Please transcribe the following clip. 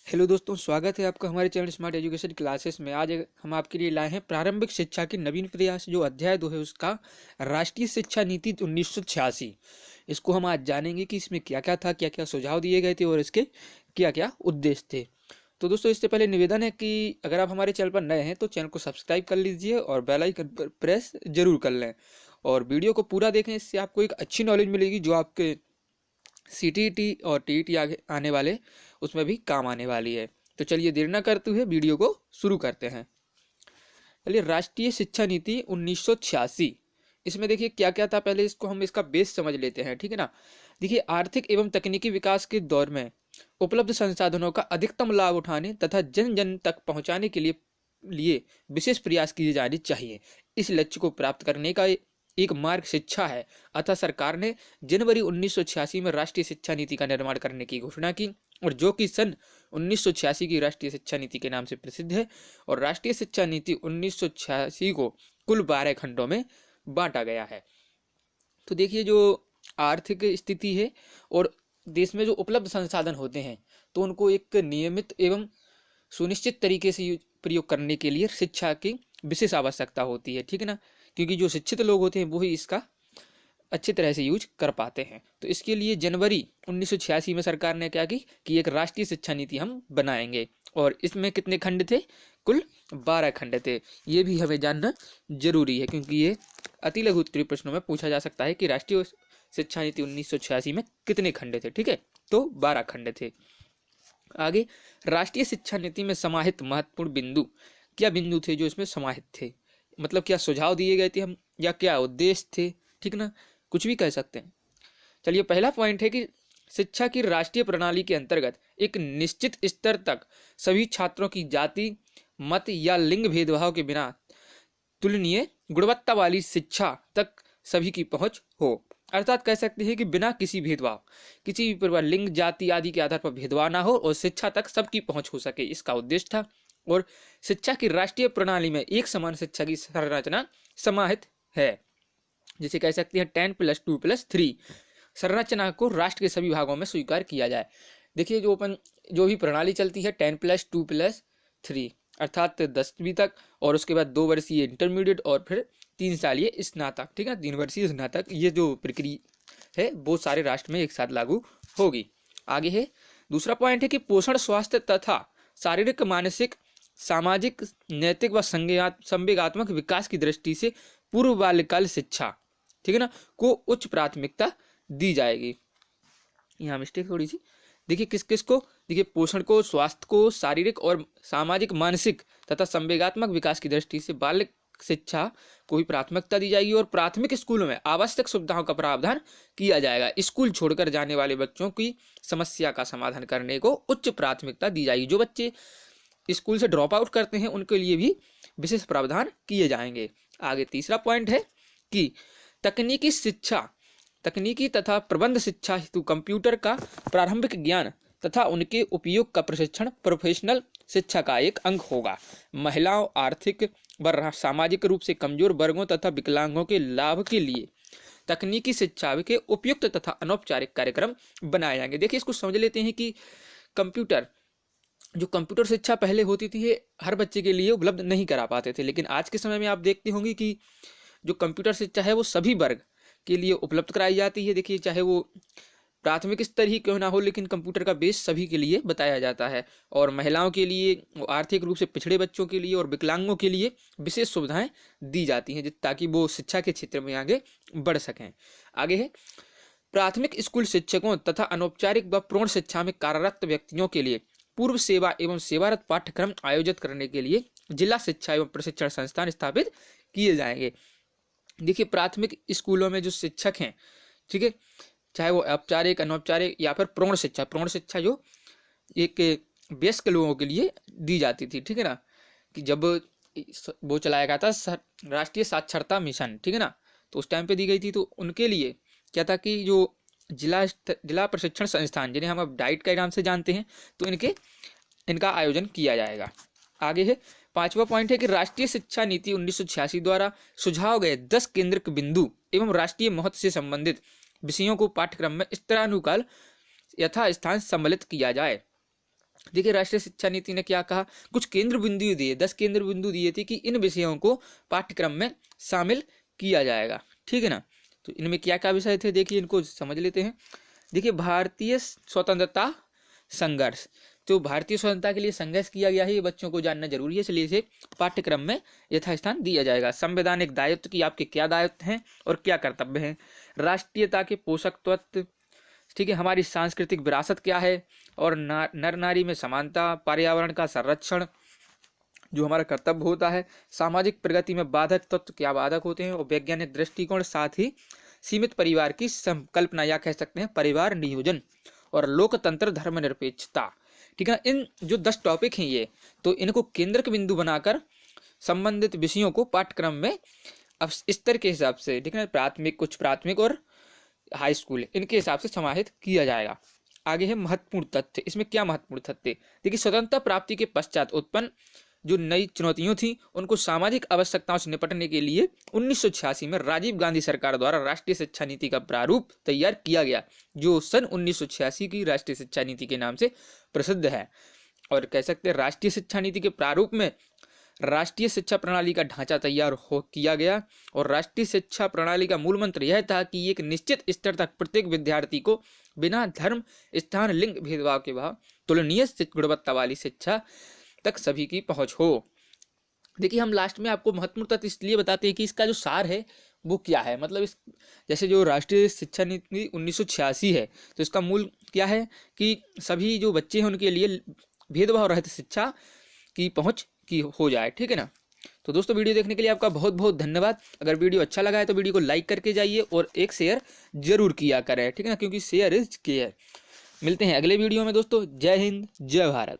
Hello दोस्तों, स्वागत है आपका हमारे चैनल स्मार्ट एजुकेशन क्लासेस में। आज हम आपके लिए लाए हैं प्रारंभिक शिक्षा की नवीन प्रयास, जो अध्याय 2 है उसका, राष्ट्रीय शिक्षा नीति 1986। इसको हम आज जानेंगे कि इसमें क्या क्या था, क्या क्या सुझाव दिए गए थे और इसके क्या क्या उद्देश्य थे। तो दोस्तों, इससे पहले निवेदन है कि अगर आप हमारे चैनल पर नए हैं तो चैनल को सब्सक्राइब कर लीजिए और बेल आइकन पर प्रेस जरूर कर लें और वीडियो को पूरा देखें। इससे आपको एक अच्छी नॉलेज मिलेगी जो आपके सीटीईटी और टीईटी आगे आने वाले उसमें भी काम आने वाली है। तो चलिए देर न करते हुए वीडियो को शुरू करते हैं। चलिए, राष्ट्रीय शिक्षा नीति 1986, इसमें देखिए क्या क्या था। पहले इसको हम इसका बेस समझ लेते हैं, ठीक है ना। देखिए, आर्थिक एवं तकनीकी विकास के दौर में उपलब्ध संसाधनों का अधिकतम लाभ उठाने तथा जन जन तक पहुंचाने के लिए विशेष प्रयास किए जाने चाहिए। इस लक्ष्य को प्राप्त करने का एक मार्ग शिक्षा है। अतः सरकार ने जनवरी 1986 में राष्ट्रीय शिक्षा नीति का निर्माण करने की घोषणा की, और जो कि सन 1986 की राष्ट्रीय शिक्षा नीति के नाम से प्रसिद्ध है। और राष्ट्रीय शिक्षा नीति 1986 को कुल 12 खंडों में बांटा गया है। तो देखिए, जो आर्थिक स्थिति है और देश में जो उपलब्ध संसाधन होते हैं, तो उनको एक नियमित एवं सुनिश्चित तरीके से प्रयोग करने के लिए शिक्षा की विशेष आवश्यकता होती है, ठीक है ना। क्योंकि जो शिक्षित लोग होते हैं वो ही इसका अच्छी तरह से यूज कर पाते हैं। तो इसके लिए जनवरी 1986 में सरकार ने क्या की कि एक राष्ट्रीय शिक्षा नीति हम बनाएंगे। और इसमें कितने खंड थे? कुल 12 खंड थे। ये भी हमें जानना जरूरी है, क्योंकि ये अति लघु उत्तरीय प्रश्नों में पूछा जा सकता है कि राष्ट्रीय शिक्षा नीति 1986 में कितने खंड थे। ठीक है, तो 12 खंड थे। आगे, राष्ट्रीय शिक्षा नीति में समाहित महत्वपूर्ण बिंदु, क्या बिंदु थे जो इसमें समाहित थे, मतलब क्या सुझाव दिए गए थे हम, या क्या उद्देश्य थे, ठीक ना, कुछ भी कह सकते हैं। चलिए, पहला पॉइंट है कि शिक्षा की राष्ट्रीय प्रणाली के अंतर्गत एक निश्चित स्तर तक सभी छात्रों की जाति, मत या लिंग भेदभाव के बिना तुलनीय गुणवत्ता वाली शिक्षा तक सभी की पहुंच हो। अर्थात कह सकते हैं कि बिना किसी भेदभाव, किसी भी प्रकार लिंग, जाति आदि के आधार पर भेदभाव ना हो और शिक्षा तक सबकी पहुंच हो सके, इसका उद्देश्य था। और शिक्षा की राष्ट्रीय प्रणाली में एक समान शिक्षा की संरचना समाहित है, जिसे कह सकते हैं 10+2+3 संरचना को राष्ट्र के सभी भागों में स्वीकार किया जाए। देखिए, जो भी प्रणाली चलती है 10+2+3 अर्थात 10वीं तक, और उसके बाद 2 वर्षीय इंटरमीडिएट और फिर 3 सालीय स्नातक, ठीक है, 3 वर्षीय स्नातक, ये जो प्रक्रिया है वो सारे राष्ट्र में एक साथ लागू होगी। आगे है दूसरा पॉइंट है कि पोषण, स्वास्थ्य तथा शारीरिक, मानसिक, सामाजिक, नैतिक व संवेगात्मक विकास की दृष्टि से पूर्व बाल्यकाल शिक्षा, ठीक है ना, को उच्च प्राथमिकता दी जाएगी। यहाँ मिस्टेक थोड़ी सी, देखिए किस किस को, देखिए पोषण को, स्वास्थ्य को, शारीरिक और सामाजिक, मानसिक तथा संवेगात्मक विकास की दृष्टि से बाल्य शिक्षा को ही प्राथमिकता दी जाएगी। और प्राथमिक स्कूलों में आवश्यक सुविधाओं का प्रावधान किया जाएगा। स्कूल छोड़कर जाने वाले बच्चों की समस्या का समाधान करने को उच्च प्राथमिकता दी जाएगी। जो बच्चे स्कूल से ड्रॉप आउट करते हैं उनके लिए भी विशेष प्रावधान किए जाएंगे। आगे तीसरा पॉइंट है कि तकनीकी शिक्षा, तकनीकी तथा प्रबंध शिक्षा हेतु कंप्यूटर का प्रारंभिक ज्ञान तथा उनके उपयोग का प्रशिक्षण प्रोफेशनल शिक्षा का एक अंग होगा। महिलाओं, आर्थिक व सामाजिक रूप से कमजोर वर्गों तथा विकलांगों के लाभ के लिए तकनीकी शिक्षा के उपयुक्त तथा अनौपचारिक कार्यक्रम बनाए जाएंगे। देखिए, इसको समझ लेते हैं कि कंप्यूटर शिक्षा पहले होती थी, ये हर बच्चे के लिए उपलब्ध नहीं करा पाते थे, लेकिन आज के समय में आप देखते होंगे कि जो कंप्यूटर शिक्षा है वो सभी वर्ग के लिए उपलब्ध कराई जाती है। देखिए, चाहे वो प्राथमिक स्तर ही क्यों ना हो, लेकिन कंप्यूटर का बेस सभी के लिए बताया जाता है। और महिलाओं के लिए, आर्थिक रूप से पिछड़े बच्चों के लिए और विकलांगों के लिए विशेष सुविधाएं दी जाती हैं, ताकि वो शिक्षा के क्षेत्र में आगे बढ़ सकें। आगे है प्राथमिक स्कूल शिक्षकों तथा अनौपचारिक व प्रौढ़ शिक्षा में कार्यरत व्यक्तियों के लिए पूर्व सेवा एवं सेवारत पाठ्यक्रम आयोजित करने के लिए जिला शिक्षा एवं प्रशिक्षण संस्थान स्थापित किए जाएंगे। देखिए, प्राथमिक स्कूलों में जो शिक्षक हैं, ठीक है, चाहे वो औपचारिक, अनौपचारिक या फिर प्रौढ़ शिक्षा जो एक वयस्क लोगों के लिए दी जाती थी, ठीक है ना, कि जब वो चलाया गया था राष्ट्रीय साक्षरता मिशन, ठीक है ना, तो उस टाइम पे दी गई थी। तो उनके लिए क्या था कि जो जिला प्रशिक्षण संस्थान, जिन्हें हम अब डाइट के नाम से जानते हैं, तो इनका आयोजन किया जाएगा। आगे है पांचवा पॉइंट है कि राष्ट्रीय शिक्षा नीति 1986 द्वारा सुझाव गए 10 केंद्रित बिंदु एवं राष्ट्रीय महत्व से संबंधित विषयों को पाठ्यक्रम में स्तरानुकाल यथास्थान सम्मिलित किया जाए। देखिए राष्ट्रीय शिक्षा नीति ने क्या कहा, कुछ केंद्र बिंदु दिए, 10 केंद्र बिंदु दिए थे कि इन विषयों को पाठ्यक्रम में शामिल किया जाएगा, ठीक है ना। तो इनमें क्या क्या विषय थे, देखिए इनको समझ लेते हैं। देखिए भारतीय स्वतंत्रता संघर्ष, तो भारतीय स्वतंत्रता के लिए संघर्ष किया गया है, ये बच्चों को जानना जरूरी है, इसलिए इसे पाठ्यक्रम में यथास्थान दिया जाएगा। संवैधानिक दायित्व की आपके क्या दायित्व हैं और क्या कर्तव्य हैं, राष्ट्रीयता के पोषक तत्व, ठीक है, हमारी सांस्कृतिक विरासत क्या है, और नर नारी में समानता, पर्यावरण का संरक्षण जो हमारा कर्तव्य होता है, सामाजिक प्रगति में बाधक तत्व क्या बाधक होते हैं, और वैज्ञानिक दृष्टिकोण, साथ ही सीमित परिवार की संकल्पना या कह सकते हैं परिवार नियोजन, और लोकतंत्र, धर्मनिरपेक्षता, ठीक है। इन जो 10 टॉपिक हैं ये, तो इनको केंद्रक बिंदु बनाकर संबंधित विषयों को पाठ्यक्रम में अब स्तर के हिसाब से, ठीक है, प्राथमिक, कुछ प्राथमिक और हाई स्कूल, इनके हिसाब से समाहित किया जाएगा। आगे है महत्वपूर्ण तथ्य, इसमें क्या महत्वपूर्ण तथ्य, देखिए स्वतंत्रता प्राप्ति के पश्चात उत्पन्न जो नई चुनौतियों थी उनको सामाजिक आवश्यकताओं से निपटने के लिए 1986 में राजीव गांधी सरकार द्वारा राष्ट्रीय शिक्षा नीति का प्रारूप तैयार किया गया, जो सन 1986 की राष्ट्रीय शिक्षा नीति के नाम से प्रसिद्ध है। और कह सकते हैं राष्ट्रीय शिक्षा नीति के प्रारूप में राष्ट्रीय शिक्षा प्रणाली का ढांचा तैयार किया गया, और राष्ट्रीय शिक्षा प्रणाली का मूल मंत्र यह था कि एक निश्चित स्तर तक प्रत्येक विद्यार्थी को बिना धर्म, स्थान, लिंग भेदभाव के भाव तुलनीय गुणवत्ता वाली शिक्षा तक सभी की पहुंच हो। देखिए हम लास्ट में आपको महत्वपूर्ण तथ्य इसलिए बताते हैं कि इसका जो सार है वो क्या है, मतलब इस जैसे जो राष्ट्रीय शिक्षा नीति 1986 है, तो इसका मूल क्या है कि सभी जो बच्चे हैं उनके लिए भेदभाव रहित शिक्षा की पहुंच की हो जाए, ठीक है ना। तो दोस्तों वीडियो देखने के लिए आपका बहुत बहुत धन्यवाद। अगर वीडियो अच्छा लगा है तो वीडियो को लाइक करके जाइए और एक शेयर जरूर किया करें, ठीक है ना, क्योंकि शेयर इज केयर। मिलते हैं अगले वीडियो में दोस्तों। जय हिंद, जय भारत।